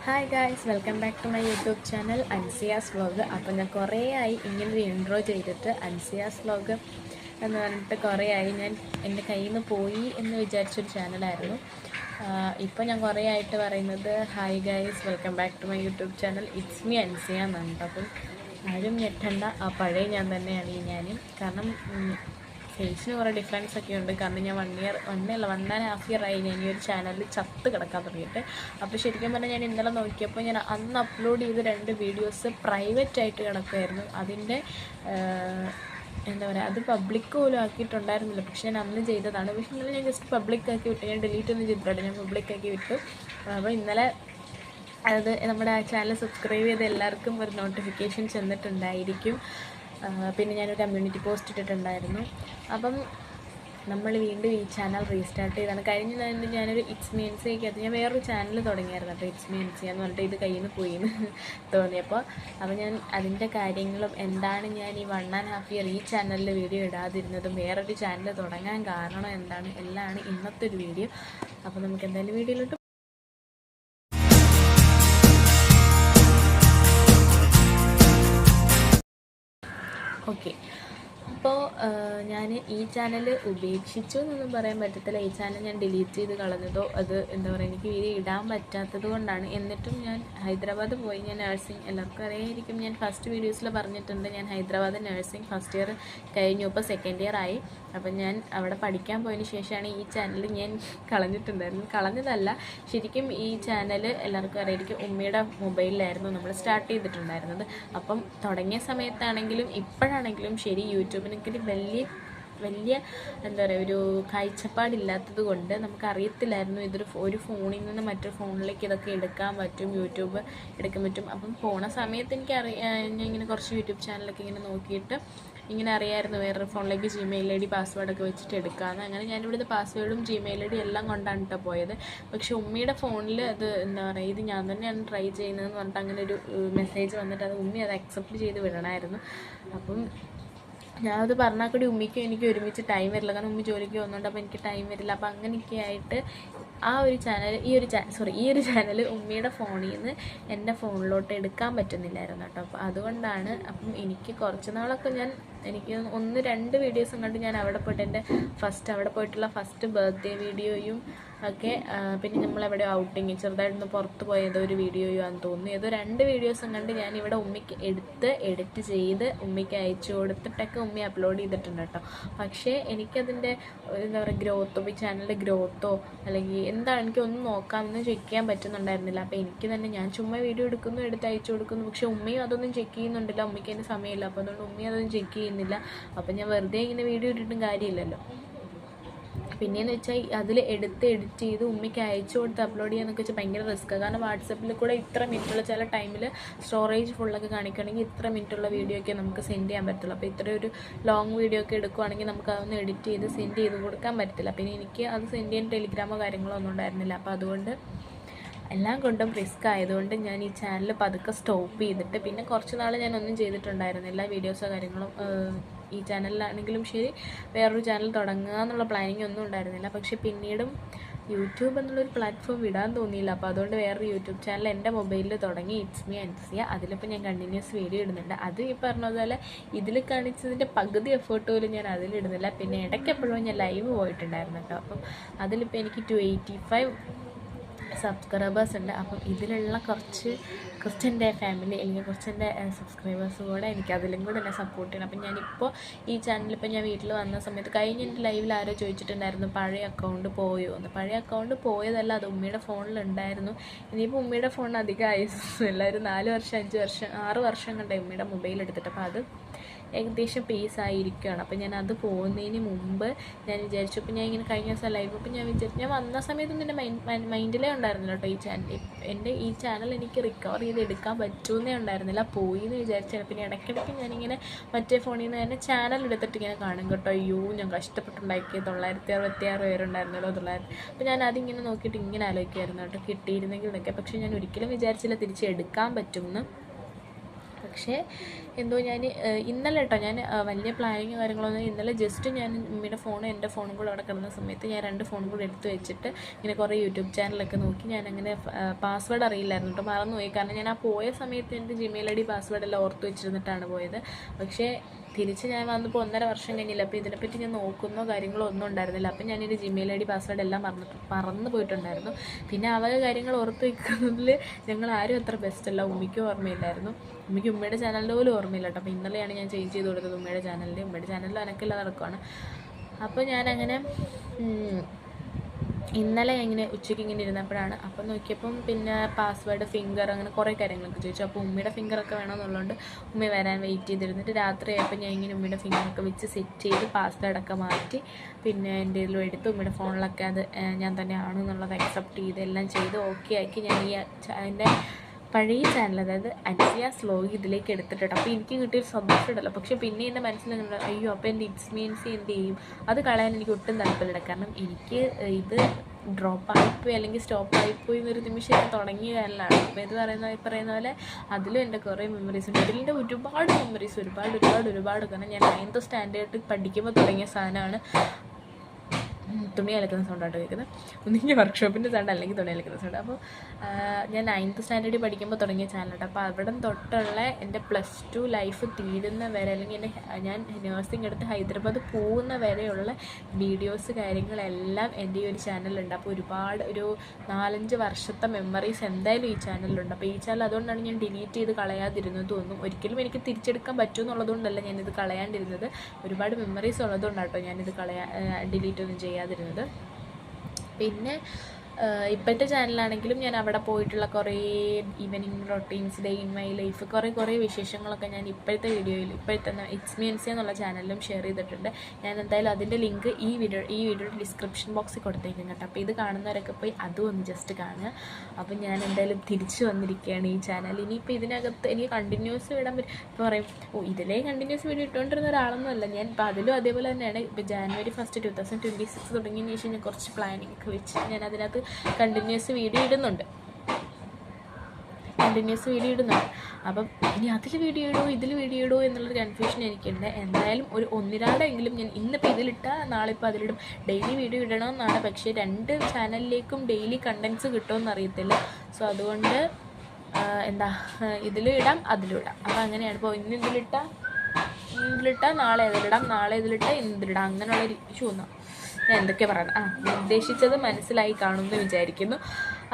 Hi guys, welcome back to my YouTube channel Ansiya's vlog. അപ്പോൾ ഞാൻ കുറേ ആയി ഇങ്ങനൊരു ഇൻട്രോ ചെയ്തിട്ട് അൻസിയാസ് വ്ലോഗ് എന്ന് പറഞ്ഞിട്ട് കുറേ ആയി ഞാൻ എൻ്റെ കയ്യിൽ നിന്ന് പോയി എന്ന് വിചാരിച്ചൊരു ചാനലായിരുന്നു. ഇപ്പോൾ ഞാൻ കുറേ ആയിട്ട് പറയുന്നത് hi guys, welcome back to my YouTube channel it's me Ansiya എന്നാണ്. അപ്പം ആരും ഞെട്ടണ്ട, ആ പഴയ ഞാൻ തന്നെയാണ് ഞാനും. കാരണം ഫേസിന് കുറേ ഡിഫറൻസ് ഒക്കെ ഉണ്ട്. കാരണം ഞാൻ 1.5 ഇയർ ആയി ഞാൻ ഈ ഒരു ചാനലിൽ ചത്ത് കിടക്കാൻ തുടങ്ങിയിട്ട്. അപ്പോൾ ശരിക്കും പറഞ്ഞാൽ ഞാൻ ഇന്നലെ നോക്കിയപ്പോൾ ഞാൻ അന്ന് അപ്ലോഡ് ചെയ്ത 2 വീഡിയോസ് പ്രൈവറ്റായിട്ട് കിടക്കുമായിരുന്നു. അതിൻ്റെ എന്താ പറയുക, അത് പബ്ലിക് പോലും ആക്കിയിട്ടുണ്ടായിരുന്നില്ല. പക്ഷേ ഞാൻ അന്ന് ചെയ്തതാണ്. പക്ഷേ ഇന്നലെ ഞാൻ ജസ്റ്റ് പബ്ലിക്കാക്കി വിട്ടു. ഞാൻ ഡിലീറ്റ് ഒന്നും ചെയ്തിട്ടില്ല, ഞാൻ പബ്ലിക്കാക്കി വിട്ടു. അപ്പോൾ ഇന്നലെ അത് നമ്മുടെ ആ ചാനൽ സബ്സ്ക്രൈബ് ചെയ്ത എല്ലാവർക്കും ഒരു നോട്ടിഫിക്കേഷൻ ചെന്നിട്ടുണ്ടായിരിക്കും. പിന്നെ ഞാനൊരു കമ്മ്യൂണിറ്റി പോസ്റ്റ് ഇട്ടിട്ടുണ്ടായിരുന്നു. അപ്പം നമ്മൾ വീണ്ടും ഈ ചാനൽ റീസ്റ്റാർട്ട് ചെയ്താണ്. കഴിഞ്ഞ ഞാനൊരു ഇറ്റ്സ് മീ അൻസിയക്കകത്ത് ഞാൻ വേറൊരു ചാനൽ തുടങ്ങിയായിരുന്നു. അപ്പോൾ ഇറ്റ്സ് മീ അൻസിയ എന്ന് പറഞ്ഞിട്ട് ഇത് കയ്യിൽ നിന്ന് പോയി എന്ന് തോന്നിയപ്പോൾ ഞാൻ അതിൻ്റെ കാര്യങ്ങളും എന്താണ് ഞാൻ ഈ 1.5 ഇയർ ഈ ചാനലിൽ വീഡിയോ ഇടാതിരുന്നതും വേറൊരു ചാനൽ തുടങ്ങാൻ കാരണം എന്താണ് എല്ലാമാണ് ഇന്നത്തെ ഒരു വീഡിയോ. അപ്പോൾ നമുക്ക് എന്തായാലും വീഡിയോയിലോട്ട് ഓക്കെ. അപ്പോൾ ഞാൻ ഈ ചാനൽ ഉപേക്ഷിച്ചു എന്നൊന്നും പറയാൻ പറ്റത്തില്ല. ഈ ചാനൽ ഞാൻ ഡിലീറ്റ് ചെയ്ത് കളഞ്ഞതോ അത് എന്താ പറയുക, എനിക്ക് വീഡിയോ ഇടാൻ പറ്റാത്തത് കൊണ്ടാണ്. എന്നിട്ടും ഞാൻ ഹൈദരാബാദ് പോയി. ഞാൻ നഴ്സിംഗ്, എല്ലാവർക്കും അറിയായിരിക്കും, ഞാൻ ഫസ്റ്റ് വീഡിയോസിൽ പറഞ്ഞിട്ടുണ്ട്. ഞാൻ ഹൈദരാബാദ് നഴ്സിംഗ് ഫസ്റ്റ് ഇയർ കഴിഞ്ഞു, ഇപ്പോൾ സെക്കൻഡ് ഇയർ ആയി. അപ്പം ഞാൻ അവിടെ പഠിക്കാൻ പോയതിന് ശേഷമാണ് ഈ ചാനൽ ഞാൻ കളഞ്ഞതല്ല. ശരിക്കും ഈ ചാനൽ എല്ലാവർക്കും അറിയായിരിക്കും, ഉമ്മയുടെ മൊബൈലിലായിരുന്നു നമ്മൾ സ്റ്റാർട്ട് ചെയ്തിട്ടുണ്ടായിരുന്നത്. അപ്പം തുടങ്ങിയ സമയത്താണെങ്കിലും ഇപ്പോഴാണെങ്കിലും ശരി, യൂട്യൂബിനൊക്കെ വലിയ എന്താ പറയുക, ഒരു കാഴ്ചപ്പാടില്ലാത്തത് കൊണ്ട് നമുക്കറിയത്തില്ലായിരുന്നു ഒരു ഫോണിൽ നിന്ന് മറ്റൊരു ഫോണിലേക്ക് ഇതൊക്കെ എടുക്കാൻ പറ്റും, യൂട്യൂബ് എടുക്കാൻ പറ്റും. അപ്പം പോണ സമയത്ത് ഞാൻ ഇങ്ങനെ കുറച്ച് യൂട്യൂബ് ചാനലൊക്കെ ഇങ്ങനെ നോക്കിയിട്ട് ഇങ്ങനെ അറിയാമായിരുന്നു വേറൊരു ഫോണിലേക്ക് ജിമെയിൽ ഐ ഡി പാസ്വേഡൊക്കെ വെച്ചിട്ട് എടുക്കാമെന്ന്. അങ്ങനെ ഞാനിവിടുത്തെ പാസ്വേഡും ജിമെയിൽ ഐ ഡി എല്ലാം കൊണ്ടാണ് കേട്ടോ പോയത്. പക്ഷെ ഉമ്മിയുടെ ഫോണിൽ അത് എന്താ പറയുക, ഇത് ഞാൻ തന്നെയാണ് ട്രൈ ചെയ്യുന്നതെന്ന് പറഞ്ഞിട്ട് അങ്ങനെ ഒരു മെസ്സേജ് വന്നിട്ട് ഉമ്മി അത് അക്സെപ്റ്റ് ചെയ്ത് വിടണമായിരുന്നു. അപ്പം ഞാനത് പറഞ്ഞാൽ കൂടി ഉമ്മിക്കും എനിക്ക് ഒരുമിച്ച് ടൈം വരില്ല, കാരണം ഉമ്മി ജോലിക്ക് പോകുന്നുണ്ട്. അപ്പോൾ എനിക്ക് ടൈം വരില്ല. അപ്പോൾ അങ്ങനെയൊക്കെ ആയിട്ട് ഈ ഒരു ചാനൽ ഉമ്മിയുടെ ഫോണിൽ നിന്ന് എൻ്റെ ഫോണിലോട്ട് എടുക്കാൻ പറ്റുന്നില്ലായിരുന്നു കേട്ടോ. അപ്പോൾ അതുകൊണ്ടാണ്. അപ്പം എനിക്ക് കുറച്ച് നാളൊക്കെ എനിക്ക് 1-2 വീഡിയോസും കണ്ട് ഞാൻ അവിടെ പോയിട്ട് അവിടെ പോയിട്ടുള്ള ഫസ്റ്റ് ബർത്ത്ഡേ വീഡിയോയും ഒക്കെ, പിന്നെ നമ്മളെവിടെ ഔട്ടിങ് ചെറുതായിട്ടൊന്ന് പുറത്ത് പോയതോ ഒരു വീഡിയോയോ ആണെന്ന് തോന്നുന്നു. ഏതോ 2 വീഡിയോസും കണ്ട് ഞാനിവിടെ ഉമ്മിക്ക് എഡിറ്റ് ചെയ്ത് ഉമ്മിക്ക് അയച്ചു കൊടുത്തിട്ടൊക്കെ ഉമ്മി അപ്ലോഡ് ചെയ്തിട്ടുണ്ട് കേട്ടോ. പക്ഷേ എനിക്കതിൻ്റെ എന്താ പറയുക, ഗ്രോത്തോ, ഈ ചാനലിൻ്റെ ഗ്രോത്തോ അല്ലെങ്കിൽ എന്താണ് എനിക്കൊന്നും നോക്കാമെന്ന് ചെക്ക് ചെയ്യാൻ പറ്റുന്നുണ്ടായിരുന്നില്ല. അപ്പോൾ എനിക്ക് തന്നെ ഞാൻ ചുമ്മാ വീഡിയോ എടുക്കുന്നു, എടുത്ത് അയച്ചു കൊടുക്കുന്നു. പക്ഷേ ഉമ്മയും അതൊന്നും ചെക്ക് ചെയ്യുന്നുണ്ടില്ല, ഉമ്മിക്ക് അതിന് സമയമില്ല. അപ്പോൾ അതുകൊണ്ട് ഉമ്മി അതൊന്നും ചെക്ക് ചെയ്യുന്നില്ല. അപ്പോൾ ഞാൻ വെറുതെ ഇങ്ങനെ വീഡിയോ ഇട്ടിട്ടും കാര്യമില്ലല്ലോ. പിന്നെയെന്ന് വെച്ചാൽ അതിൽ എഡിറ്റ് ചെയ്ത് ഉമ്മയ്ക്ക് അയച്ചു കൊടുത്ത് അപ്ലോഡ് ചെയ്യാന്നൊക്കെ വെച്ചാൽ ഭയങ്കര റിസ്ക്കാണ്. കാരണം വാട്സപ്പിൽ കൂടെ ഇത്ര മിനിറ്റുള്ള ചില ടൈമിൽ സ്റ്റോറേജ് ഫുള്ളൊക്കെ കാണിക്കുകയാണെങ്കിൽ ഇത്ര മിനിറ്റുള്ള വീഡിയോ ഒക്കെ നമുക്ക് സെൻഡ് ചെയ്യാൻ പറ്റുള്ളൂ. അപ്പോൾ ഇത്ര ഒരു ലോങ് വീഡിയോ ഒക്കെ എടുക്കുകയാണെങ്കിൽ നമുക്ക് അതൊന്ന് എഡിറ്റ് ചെയ്ത് സെൻഡ് ചെയ്ത് കൊടുക്കാൻ പറ്റത്തില്ല. പിന്നെ എനിക്ക് അത് സെൻഡ് ചെയ്യാൻ ടെലിഗ്രാമോ കാര്യങ്ങളോ ഒന്നും ഉണ്ടായിരുന്നില്ല. അപ്പോൾ അതുകൊണ്ട് എല്ലാം കൊണ്ടും റിസ്ക് ആയതുകൊണ്ട് ഞാൻ ഈ ചാനൽ പതുക്കെ സ്റ്റോപ്പ് ചെയ്തിട്ട് പിന്നെ കുറച്ച് നാൾ ഞാനൊന്നും ചെയ്തിട്ടുണ്ടായിരുന്നില്ല. വീഡിയോസോ കാര്യങ്ങളും ഈ ചാനലിലാണെങ്കിലും ശരി, വേറൊരു ചാനൽ തുടങ്ങുക എന്നുള്ള പ്ലാനിങ് ഒന്നും ഉണ്ടായിരുന്നില്ല. പക്ഷേ പിന്നീടും യൂട്യൂബ് എന്നുള്ളൊരു പ്ലാറ്റ്ഫോം വിടാൻ തോന്നിയില്ല. അപ്പോൾ അതുകൊണ്ട് വേറൊരു യൂട്യൂബ് ചാനൽ എൻ്റെ മൊബൈലിൽ തുടങ്ങി, ഇറ്റ്സ് മീ അൻസിയ. അതിലിപ്പോൾ ഞാൻ കണ്ടിന്യൂസ് വീഡിയോ ഇടുന്നുണ്ട്. അത് ഈ പറഞ്ഞതുപോലെ ഇതിൽ കാണിച്ചതിൻ്റെ പകുതി എഫേർട്ട് പോലും ഞാൻ അതിലിടുന്നില്ല. പിന്നെ ഇടയ്ക്കെപ്പോഴും ഞാൻ ലൈവ് പോയിട്ടുണ്ടായിരുന്നു കേട്ടോ. അപ്പം അതിലിപ്പോൾ എനിക്ക് 285 സബ്സ്ക്രൈബേഴ്സ് ഉണ്ട്. അപ്പം ഇതിലുള്ള കുറച്ച് എൻ്റെ ഫാമിലി അല്ലെങ്കിൽ കുറച്ച് എൻ്റെ സബ്സ്ക്രൈബേഴ്സ് കൂടെ എനിക്ക് അതിലും കൂടെ എന്നെ സപ്പോർട്ട് ചെയ്യണം. അപ്പം ഞാനിപ്പോൾ ഈ ചാനലിപ്പോൾ ഞാൻ വീട്ടിൽ വന്ന സമയത്ത് കഴിഞ്ഞ എൻ്റെ ലൈവിൽ ആരോ ചോദിച്ചിട്ടുണ്ടായിരുന്നു പഴയ അക്കൗണ്ട് പോയോ എന്ന്. പഴയ അക്കൗണ്ട് പോയതല്ല, അത് ഉമ്മയുടെ ഫോണിലുണ്ടായിരുന്നു. ഇനിയിപ്പോൾ ഉമ്മയുടെ ഫോണിന് അധികം ആയുസില്ല, ഒരു 4 വർഷം 5 വർഷം 6 വർഷം കണ്ടേ ഉമ്മയുടെ മൊബൈൽ എടുത്തിട്ട്. അപ്പോൾ അത് ഏകദേശം പേസ് ആയിരിക്കുകയാണ്. അപ്പോൾ ഞാൻ അത് പോകുന്നതിന് മുമ്പ് ഞാൻ വിചാരിച്ചു, അപ്പോൾ ഞാൻ ഇങ്ങനെ കഴിഞ്ഞ ദിവസം ലൈവ് അപ്പോൾ ഞാൻ വിചാരിച്ചു, ഞാൻ വന്ന സമയത്തൊന്നും എൻ്റെ മൈൻഡിലേ ഉണ്ടായിരുന്നില്ല കേട്ടോ ഈ ചാനൽ എനിക്ക് റിക്കവർ ചെയ്ത് എടുക്കാൻ പറ്റുമെന്നേ ഉണ്ടായിരുന്നില്ല. പോയി എന്ന് വിചാരിച്ചാൽ പിന്നെ ഇടയ്ക്കിടയ്ക്ക് ഞാനിങ്ങനെ മറ്റേ ഫോണിൽ നിന്ന് തന്നെ ചാനൽ എടുത്തിട്ട് ഇങ്ങനെ കാണും കേട്ടോ. ഞാൻ കഷ്ടപ്പെട്ടുണ്ടാക്കിയ 966 പേരുണ്ടായിരുന്നല്ലോ 900. അപ്പോൾ ഞാൻ അതിങ്ങനെ നോക്കിയിട്ട് ഇങ്ങനെ ആലോചിക്കുമായിരുന്നു കേട്ടോ, കിട്ടിയിരുന്നെങ്കിൽ എന്നൊക്കെ. പക്ഷേ ഞാൻ ഒരിക്കലും വിചാരിച്ചില്ല തിരിച്ച് എടുക്കാൻ പറ്റുമെന്ന്. പക്ഷേ എന്തോ ഞാൻ ഇന്നലെ കേട്ടോ ഞാൻ വലിയ പ്ലാനിങ് കാര്യങ്ങളൊന്നും ഇന്നലെ ജസ്റ്റ് ഞാൻ ഉമ്മയുടെ ഫോണും എൻ്റെ ഫോണും കൂടെ അവിടെ കിടന്ന സമയത്ത് ഞാൻ 2 ഫോണും കൂടെ എടുത്ത് വെച്ചിട്ട് ഇങ്ങനെ കുറേ യൂട്യൂബ് ചാനലൊക്കെ നോക്കി ഞാനങ്ങനെ പാസ്വേഡ് അറിയില്ലായിരുന്നു കേട്ടോ, മറന്നുപോയി. കാരണം ഞാൻ ആ പോയ സമയത്ത് എൻ്റെ ജിമെയിൽ ID പാസ്വേഡെല്ലാം ഓർത്ത് വെച്ചിരുന്നിട്ടാണ് പോയത്. പക്ഷേ തിരിച്ച് ഞാൻ വന്നപ്പോൾ 1.5 വർഷം കഴിഞ്ഞില്ല. അപ്പോൾ ഇതിനെപ്പറ്റി ഞാൻ നോക്കുന്നോ കാര്യങ്ങളോ ഒന്നും ഉണ്ടായിരുന്നില്ല. അപ്പം ഞാനൊരു ജിമെയിൽ ID പാസ്വേഡ് എല്ലാം മറന്നു പോയിട്ടുണ്ടായിരുന്നു. പിന്നെ കാര്യങ്ങൾ ഓർത്ത് വയ്ക്കുന്നതിൽ ഞങ്ങൾ ആരും അത്ര ബെസ്റ്റല്ല. ഉമ്മയ്ക്കും ഓർമ്മയില്ലായിരുന്നു, ഉമ്മയ്ക്ക് ഉമ്മയുടെ ചാനലിൻ്റെ പോലും ഓർമ്മയില്ല കേട്ടോ. അപ്പോൾ ഇന്നലെയാണ് ഞാൻ ചേഞ്ച് ചെയ്ത് കൊടുത്തത് ഉമ്മയുടെ ചാനലിൽ അനക്കെല്ലാം നടക്കുകയാണ്. അപ്പോൾ ഞാനങ്ങനെ ഇന്നലെ ഇങ്ങനെ ഉച്ചയ്ക്ക് ഇങ്ങനെ ഇരുന്നപ്പോഴാണ് അപ്പം നോക്കിയപ്പം പിന്നെ പാസ്വേഡ്, ഫിംഗർ, അങ്ങനെ കുറേ കാര്യങ്ങളൊക്കെ ചോദിച്ചു. അപ്പോൾ ഉമ്മയുടെ ഫിംഗറൊക്കെ വേണമെന്നുള്ളതുകൊണ്ട് ഉമ്മ വരാൻ വെയിറ്റ് ചെയ്തിരുന്നിട്ട് രാത്രിയായപ്പോൾ ഞാൻ ഇങ്ങനെ ഉമ്മയുടെ ഫിംഗറൊക്കെ വെച്ച് സെറ്റ് ചെയ്ത് പാസ്വേഡൊക്കെ മാറ്റി പിന്നെ എൻ്റെ ഇതിലും എടുത്ത് ഉമ്മയുടെ ഫോണിലൊക്കെ അത് ഞാൻ തന്നെ ആണെന്നുള്ളത് അക്സെപ്റ്റ് ചെയ്ത് എല്ലാം ചെയ്ത് ഓക്കെ ആക്കി ഞാൻ അതിൻ്റെ പഴയ ചാനൽ, അതായത് അൻസിയാസ് വ്ലോഗ് ഇതിലേക്ക് എടുത്തിട്ടുണ്ട്. അപ്പോൾ എനിക്ക് കിട്ടിയൊരു സന്തോഷം ഉണ്ടല്ലോ. പക്ഷേ പിന്നെ എൻ്റെ മനസ്സിൽ അയ്യോ അപ്പോൾ എൻ്റെ ഇറ്റ്സ് മീ എന്ത് ചെയ്യും, അത് കളയാൻ എനിക്ക് ഒട്ടും താല്പര്യമില്ല. കാരണം എനിക്ക് ഇത് ഡ്രോപ്പായിപ്പോയി അല്ലെങ്കിൽ സ്റ്റോപ്പായിപ്പോയി എന്നൊരു നിമിഷം ഞാൻ തുടങ്ങിയ ചാനലാണ്. അപ്പോൾ ഇത് പറയുന്ന പോലെ അതിലും എൻ്റെ കുറേ മെമ്മറീസ് ഉണ്ട്. ഇതിൻ്റെ ഒരുപാട് മെമ്മറീസ്, ഒരുപാട്. കാരണം ഞാൻ 9th സ്റ്റാൻഡേർഡ് പഠിക്കുമ്പോൾ തുടങ്ങിയ സാധനമാണ്. തുണി അലക്കുന്ന സൗണ്ടായിട്ട് കേൾക്കുന്നത്, ഒന്നിങ്ങനെ വർക്ക്ഷോപ്പിൻ്റെ സൗണ്ട് അല്ലെങ്കിൽ തുണി അലക്കുന്ന സൗണ്ട്. അപ്പോൾ ഞാൻ 9th സ്റ്റാൻഡേർഡിൽ പഠിക്കുമ്പോൾ തുടങ്ങിയ ചാനലുണ്ട്. അപ്പോൾ അവിടെ തൊട്ടുള്ള എൻ്റെ +2 ലൈഫ് തീരുന്ന വരെ, അല്ലെങ്കിൽ ഞാൻ നേഴ്സിംഗ് എടുത്ത് ഹൈദരാബാദ് പോകുന്ന വരെയുള്ള വീഡിയോസ് കാര്യങ്ങളെല്ലാം എൻ്റെ ഈ ഒരു ചാനലുണ്ട്. അപ്പോൾ ഒരു 4-5 വർഷത്തെ മെമ്മറീസ് എന്തായാലും ഈ ചാനലിലുണ്ട്. അപ്പോൾ ഈ ചാനൽ അതുകൊണ്ടാണ് ഞാൻ ഡിലീറ്റ് ചെയ്ത് കളയാതിരുന്നതും ഒന്നും. ഒരിക്കലും എനിക്ക് തിരിച്ചെടുക്കാൻ പറ്റുമെന്നുള്ളതുകൊണ്ടല്ല ഞാനിത് കളയാണ്ടിരുന്നത്. ഒരുപാട് മെമ്മറീസ് ഉള്ളതുകൊണ്ടാട്ടോ ഞാനിത് ഡിലീറ്റ് ഒന്നും ചെയ്യാതിരുന്നത്. പിന്നെ ഇപ്പോഴത്തെ ചാനലാണെങ്കിലും ഞാൻ അവിടെ പോയിട്ടുള്ള കുറേ evening routines, day in my life, കുറേ വിശേഷങ്ങളൊക്കെ ഞാൻ ഇപ്പോഴത്തെ ഇറ്റ്സ് മീ എൻസി എന്നുള്ള ചാനലിലും ഷെയർ ചെയ്തിട്ടുണ്ട്. ഞാൻ എന്തായാലും അതിൻ്റെ ലിങ്ക് ഈ വീഡിയോയുടെ ഡിസ്ക്രിപ്ഷൻ ബോക്സിൽ കൊടുത്തേക്കും കേട്ടോ. അപ്പോൾ ഇത് കാണുന്നവരൊക്കെ പോയി അതും ഒന്ന് ജസ്റ്റ് കാണുക. അപ്പം ഞാൻ എന്തായാലും തിരിച്ചു വന്നിരിക്കുകയാണ് ഈ ചാനൽ. ഇനിയിപ്പോൾ ഇതിനകത്ത് എനിക്ക് കണ്ടിന്യൂസ് വിടാൻ പറ്റും. ഇപ്പോൾ പറയും ഇതിലേ കണ്ടിന്യൂസ് വീഡിയോ ഇട്ടുകൊണ്ടിരുന്ന ഒരാളൊന്നുമല്ല ഞാൻ. ഇപ്പോൾ അതിലും അതേപോലെ തന്നെയാണ്. ഇപ്പോൾ January 1, 2026 തുടങ്ങിയതിന് ശേഷം ഞാൻ കുറച്ച് പ്ലാനിങ് ഒക്കെ വെച്ച് ഞാൻ അതിനകത്ത് കണ്ടിന്യൂസ് വീഡിയോ ഇടുന്നുണ്ട്. അപ്പം ഇനി അതിൽ വീഡിയോ ഇടുമോ ഇതിൽ വീഡിയോ ഇടുമോ എന്നുള്ളൊരു കൺഫ്യൂഷൻ എനിക്കുണ്ട്. എന്തായാലും ഒരു 1-2 ഞാൻ ഇന്നിപ്പോൾ ഇതിലിട്ടാൽ നാളെ ഇപ്പോൾ അതിലിടും. Daily video ഇടണമെന്നാണ്. പക്ഷേ 2 ചാനലിലേക്കും ഡെയിലി കണ്ടൻസ് കിട്ടുമെന്ന് അറിയത്തില്ല. സോ അതുകൊണ്ട് ഇതിലും ഇടാം അതിലും ഇടാം. അപ്പോൾ അങ്ങനെയാണ്. ഇപ്പോൾ ഇന്ന് ഇതിലിട്ടാൽ നാളെ ഇതിലിട്ടാൽ ഇന്നിതിലിടാം. അങ്ങനെയുള്ളൊരു ഇഷ്യൂ ഒന്നും ഞാൻ എന്തൊക്കെ പറയുന്നത് ഉദ്ദേശിച്ചത് മനസ്സിലായി കാണുമെന്ന് വിചാരിക്കുന്നു.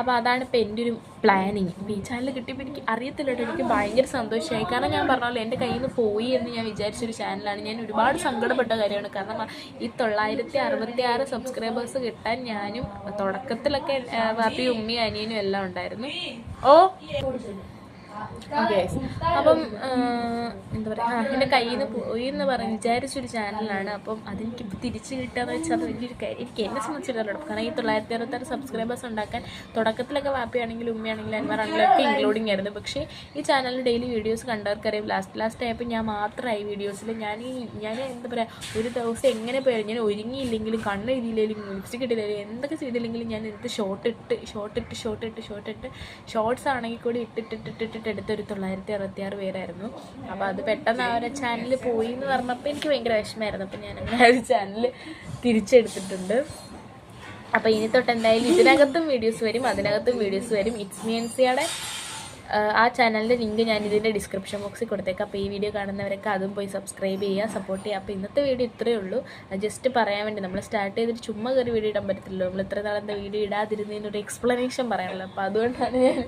അപ്പോൾ അതാണ് ഇപ്പോൾ എൻ്റെ ഒരു പ്ലാനിങ്. ഇപ്പോൾ ഈ ചാനൽ കിട്ടിയപ്പോൾ എനിക്ക് അറിയത്തില്ല കേട്ടോ, എനിക്ക് ഭയങ്കര സന്തോഷമായി. കാരണം ഞാൻ പറഞ്ഞല്ലോ എൻ്റെ കയ്യിൽ നിന്ന് പോയി എന്ന് ഞാൻ വിചാരിച്ചൊരു ചാനലാണ്. ഞാൻ ഒരുപാട് സങ്കടപ്പെട്ട കാര്യമാണ്. കാരണം ഈ 966 സബ്സ്ക്രൈബേഴ്സ് കിട്ടാൻ ഞാനും തുടക്കത്തിലൊക്കെ പാപ്പിയും ഉമ്മയും അനിയനും എല്ലാം ഉണ്ടായിരുന്നു. അപ്പം എന്താ പറയുക, എൻ്റെ കയ്യിൽ നിന്ന് പോയി എന്ന് വിചാരിച്ചൊരു ചാനലാണ്. അപ്പം അതെനിക്കിപ്പോൾ തിരിച്ച് കിട്ടുകയെന്ന് വെച്ചാൽ അത് വലിയൊരു കാര്യം എനിക്ക് എന്നെ സംബന്ധിച്ചിടത്തോളം. കാരണം ഈ 966 സബ്സ്ക്രൈബേഴ്സ് ഉണ്ടാക്കാൻ തുടക്കത്തിലൊക്കെ വാപ്പയാണെങ്കിലും ഉമ്മയാണെങ്കിലും അന്മാരാണെങ്കിലും ഒക്കെ ഇൻക്ലൂഡിങ് ആയിരുന്നു. പക്ഷേ ഈ ചാനലിൽ ഡെയിലി വീഡിയോസ് കണ്ടവർക്കറിയാം. ലാസ്റ്റ് ആയപ്പോൾ ഞാൻ മാത്രമായി വീഡിയോസിൽ. ഞാൻ എന്താ പറയുക, ഒരു ദിവസം എങ്ങനെ പോയാലും ഞാൻ ഒരുങ്ങിയില്ലെങ്കിലും കണ്ണ് എഴുതിയില്ലെങ്കിലും ലിപ്സ്റ്റിക് ഇട്ടില്ലെങ്കിലും എന്തൊക്കെ ചെയ്തില്ലെങ്കിലും ഞാൻ ഷോർട്സ് ആണെങ്കിൽ കൂടി ഇട്ടിട്ട് എടുത്തൊരു 966 പേരായിരുന്നു. അപ്പോൾ അത് പെട്ടെന്ന് ആ ഒരു ചാനൽ പോയി എന്ന് പറഞ്ഞപ്പോൾ എനിക്ക് ഭയങ്കര വിഷമമായിരുന്നു. അപ്പോൾ ഞാൻ അങ്ങനെ ഒരു ചാനൽ തിരിച്ചെടുത്തിട്ടുണ്ട്. അപ്പോൾ ഇനി തൊട്ട് എന്തായാലും ഇതിനകത്തും വീഡിയോസ് വരും, അതിനകത്തും വീഡിയോസ് വരും. ഇറ്റ്സ് മീ എൻസിയുടെ ആ ചാനലിൻ്റെ ലിങ്ക് ഞാൻ ഇതിൻ്റെ ഡിസ്ക്രിപ്ഷൻ ബോക്സിൽ കൊടുത്തേക്കാം. അപ്പോൾ ഈ വീഡിയോ കാണുന്നവരൊക്കെ അതും പോയി സബ്സ്ക്രൈബ് ചെയ്യുക, സപ്പോർട്ട് ചെയ്യുക. അപ്പോൾ ഇന്നത്തെ വീഡിയോ ഇത്രയേ ഉള്ളൂ. ജസ്റ്റ് പറയാൻ വേണ്ടി, നമ്മൾ സ്റ്റാർട്ട് ചെയ്തിട്ട് ചുമ്മാ കയറി വീഡിയോ ഇടാൻ പറ്റത്തില്ലല്ലോ. നമ്മൾ ഇത്ര നാളത്തെ വീഡിയോ ഇടാതിരുന്നതിനൊരു എക്സ്പ്ലനേഷൻ പറയാനുള്ളത്. അപ്പോൾ അതുകൊണ്ടാണ് ഞാൻ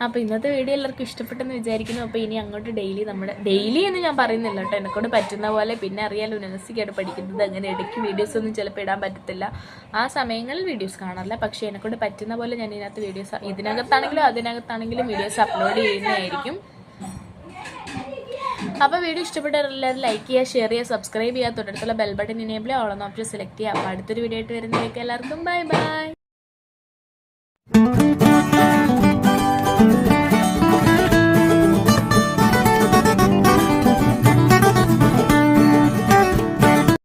അപ്പോൾ ഇന്നത്തെ വീഡിയോ എല്ലാവർക്കും ഇഷ്ടപ്പെട്ടെന്ന് വിചാരിക്കുന്നു. അപ്പോൾ ഇനി അങ്ങോട്ട് ഡെയിലി എന്ന് ഞാൻ പറയുന്നില്ല കേട്ടോ, എന്നെക്കൊണ്ട് പറ്റുന്ന പോലെ. പിന്നെ അറിയാലോ നഴ്സിംഗായിട്ട് പഠിക്കുന്നത്, അങ്ങനെ ഇടയ്ക്ക് വീഡിയോസ് ഒന്നും ചിലപ്പോൾ ഇടാൻ പറ്റത്തില്ല. ആ സമയങ്ങളിൽ വീഡിയോസ് കാണാറില്ല. പക്ഷേ എന്നെക്കൊണ്ട് പറ്റുന്ന പോലെ ഞാൻ ഇതിനകത്താണെങ്കിലും അതിനകത്താണെങ്കിലും വീഡിയോസ് അപ്ലോഡ് ചെയ്യുന്നതായിരിക്കും. അപ്പോൾ വീഡിയോ ഇഷ്ടപ്പെട്ടവരെല്ലാവരും ലൈക്ക് ചെയ്യുക, ഷെയർ ചെയ്യുക, സബ്സ്ക്രൈബ് ചെയ്യുക, തൊട്ടടുത്തുള്ള ബെൽ ബട്ടൺ ഇനേബിൾ ഓൾ എന്ന ഓപ്ഷൻ സെലക്ട് ചെയ്യുക. അപ്പോൾ അടുത്തൊരു വീഡിയോ ആയിട്ട് വരുന്നതിലേക്ക് എല്ലാവർക്കും ബൈ.